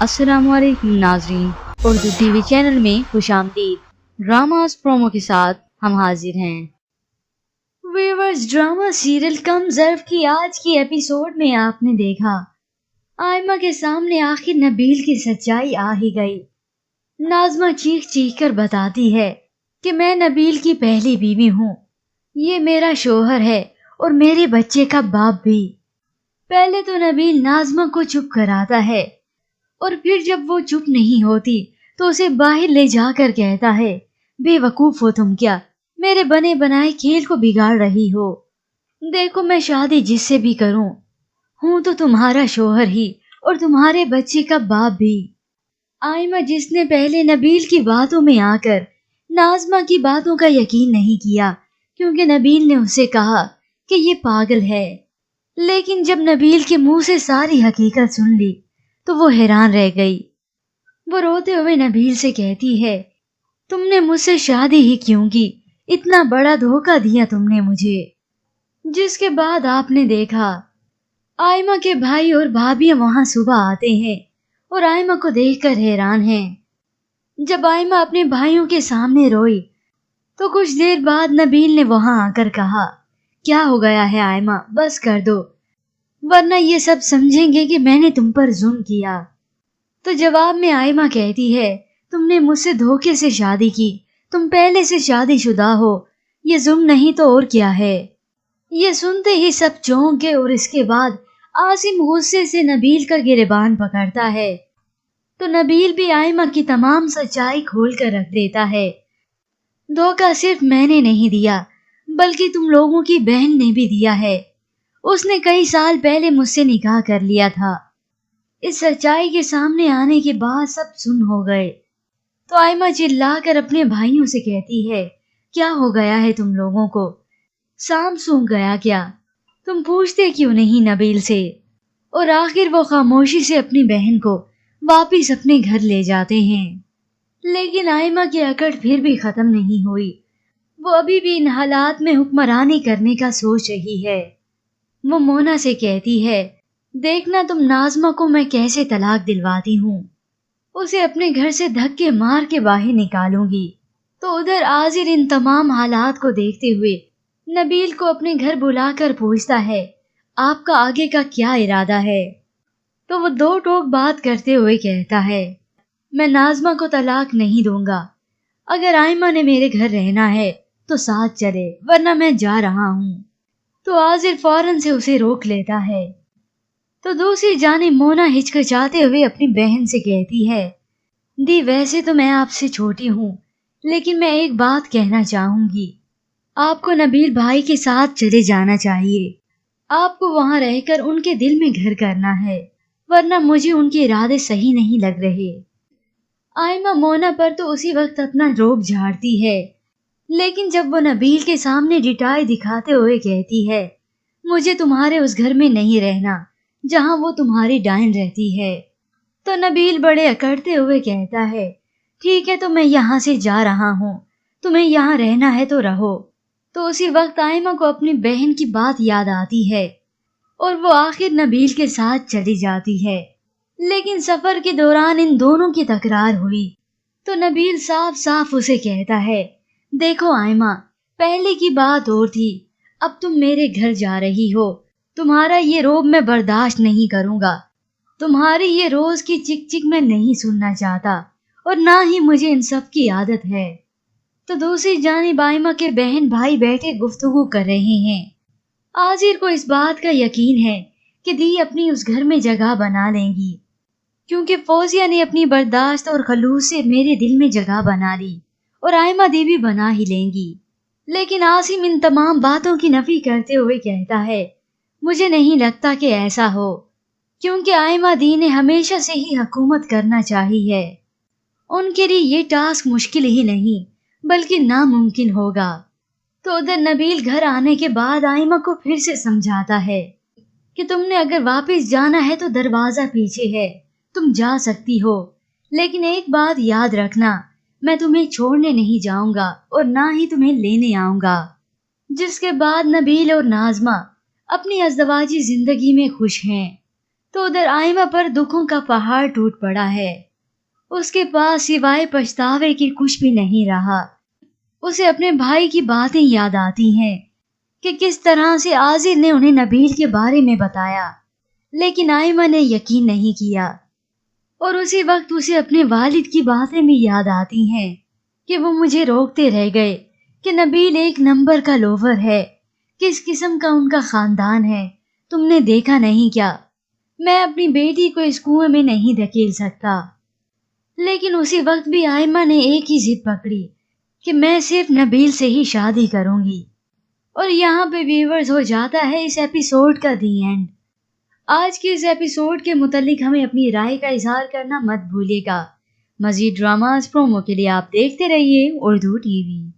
अस्सलाम वालेकुम नाजरीन, उर्दू टीवी चैनल में खुशामदीद। ड्रामास प्रोमो के साथ हम हाजिर हैं। व्यूअर्स, ड्रामा सीरियल कम ज़र्फ की आज की एपिसोड में आपने देखा आयमा के सामने आखिर नबील की सच्चाई आ ही गई। नाज़मा चीख चीख कर बताती है कि मैं नबील की पहली बीवी हूँ, ये मेरा शोहर है और मेरे बच्चे का बाप भी। पहले तो नबील नाज़मा को चुप कराता है और फिर जब वो चुप नहीं होती तो उसे बाहर ले जाकर कहता है, बेवकूफ हो तुम क्या, मेरे बने बनाए खेल को बिगाड़ रही हो। देखो मैं शादी जिससे भी करूं हूं तो तुम्हारा शोहर ही और तुम्हारे बच्चे का बाप भी। आयमा, जिसने पहले नबील की बातों में आकर नाज़मा की बातों का यकीन नहीं किया क्योंकि नबील ने उसे कहा कि ये पागल है, लेकिन जब नबील के मुंह से सारी हकीकत सुन ली तो वो हैरान रह गई। वो रोते हुए नबील से कहती है, तुमने मुझसे शादी ही क्यों की, इतना बड़ा धोखा दिया तुमने मुझे। जिसके बाद आपने देखा आयमा के भाई और भाभी वहां सुबह आते हैं और आयमा को देखकर हैरान हैं। जब आयमा अपने भाइयों के सामने रोई तो कुछ देर बाद नबील ने वहां आकर कहा, क्या हो गया है आयमा, बस कर दो, वरना ये सब समझेंगे कि मैंने तुम पर जुल्म किया। तो जवाब में आयमा कहती है, तुमने मुझसे धोखे से शादी की, तुम पहले से शादीशुदा हो, ये जुल्म नहीं तो और क्या है। ये सुनते ही सब चौंक गए और इसके बाद आसिम गुस्से से नबील का गिरेबान पकड़ता है तो नबील भी आयमा की तमाम सच्चाई खोल कर रख देता है। धोखा सिर्फ मैंने नहीं दिया बल्कि तुम लोगों की बहन ने भी दिया है, उसने कई साल पहले मुझसे निकाह कर लिया था। इस सच्चाई के सामने आने के बाद सब सुन हो गए तो आयमा चिल्लाकर अपने भाइयों से कहती है, क्या हो गया है तुम लोगों को, सांप सूंघ गया क्या, तुम पूछते क्यों नहीं नबील से। और आखिर वो खामोशी से अपनी बहन को वापिस अपने घर ले जाते हैं। लेकिन आयमा की अकड़ फिर भी खत्म नहीं हुई, वो अभी भी इन हालात में हुक्मरानी करने का सोच रही है। वो मोना से कहती है, देखना तुम नाज़मा को मैं कैसे तलाक दिलवाती हूँ, उसे अपने घर से धक्के मार के बाहर निकालूंगी। तो उधर आजिर इन तमाम हालात को देखते हुए नबील को अपने घर बुलाकर पूछता है, आपका आगे का क्या इरादा है। तो वो दो टोक बात करते हुए कहता है, मैं नाज़मा को तलाक नहीं दूंगा, अगर आयमा ने मेरे घर रहना है तो साथ चले, वरना मैं जा रहा हूँ। तो आजिर फौरन से उसे रोक लेता है। तो दूसरी जानिब मोना हिचकिचाते हुए अपनी बहन से कहती है, दी वैसे तो मैं आपसे छोटी हूँ, लेकिन मैं एक बात कहना चाहूंगी, आपको नबील भाई के साथ चले जाना चाहिए, आपको वहां रहकर उनके दिल में घर करना है, वरना मुझे उनके इरादे सही नहीं लग रहे। आयमा मोना पर तो उसी वक्त अपना रोब झाड़ती है, लेकिन जब वो नबील के सामने डिटाई दिखाते हुए कहती है, मुझे तुम्हारे उस घर में नहीं रहना जहां वो तुम्हारी डायन रहती है, तो नबील बड़े अकड़ते हुए कहता है, ठीक है तो मैं यहाँ से जा रहा हूँ, तुम्हें यहाँ रहना है तो रहो। तो उसी वक्त आयमा को अपनी बहन की बात याद आती है और वो आखिर नबील के साथ चली जाती है। लेकिन सफर के दौरान इन दोनों की तकरार हुई तो नबील साफ साफ उसे कहता है, देखो आयमा, पहले की बात और थी, अब तुम मेरे घर जा रही हो, तुम्हारा ये रोब मैं बर्दाश्त नहीं करूंगा, तुम्हारी ये रोज की चिक चिक मैं नहीं सुनना चाहता और ना ही मुझे इन सब की आदत है। तो दूसरी जानिब आयमा के बहन भाई बैठे गुफ्तगू कर रहे हैं। आजिर को इस बात का यकीन है कि दी अपनी उस घर में जगह बना लेंगी, क्योंकि फौजिया ने अपनी बर्दाश्त और खलूस से मेरे दिल में जगह बना ली और आयमा दी भी बना ही लेंगी। लेकिन आसिम इन तमाम बातों की नफी करते हुए कहता है, मुझे नहीं लगता कि ऐसा हो, क्योंकि आयमा दी ने हमेशा से ही हुकूमत करना चाही है, उनके लिए ये टास्क मुश्किल ही नहीं बल्कि नामुमकिन होगा। तो उधर नबील घर आने के बाद आयमा को फिर से समझाता है कि तुमने अगर वापस जाना है तो दरवाजा पीछे है, तुम जा सकती हो, लेकिन एक बात याद रखना, मैं तुम्हें छोड़ने नहीं जाऊंगा और ना ही तुम्हें लेने आऊंगा। जिसके बाद नबील और नाज़मा अपनी अज़दवाजी जिंदगी में खुश हैं। تو ادھر آئمہ پر دکھوں کا پہاڑ ٹوٹ پڑا ہے. اس کے پاس سوائے پچھتاوے کے کچھ بھی نہیں رہا. اسے اپنے بھائی کی باتیں یاد آتی ہیں کہ کس طرح سے عازر نے انہیں نبیل کے بارے میں بتایا، لیکن آئمہ نے یقین نہیں کیا. اور اسی وقت اسے اپنے والد کی باتیں بھی یاد آتی ہیں کہ وہ مجھے روکتے رہ گئے کہ نبیل ایک نمبر کا لوفر ہے، کس قسم کا ان کا خاندان ہے، تم نے دیکھا نہیں کیا؟ میں اپنی بیٹی کو اس کنویں میں نہیں دھکیل سکتا. لیکن اسی وقت بھی آئمہ نے ایک ہی ضد پکڑی کہ میں صرف نبیل سے ہی شادی کروں گی. اور یہاں پہ ویورز ہو جاتا ہے اس ایپیسوڈ کا دی اینڈ. آج کے اس ایپیسوڈ کے متعلق ہمیں اپنی رائے کا اظہار کرنا مت بھولیے گا. مزید ڈراماز پرومو کے لیے آپ دیکھتے رہیے اردو ٹی وی.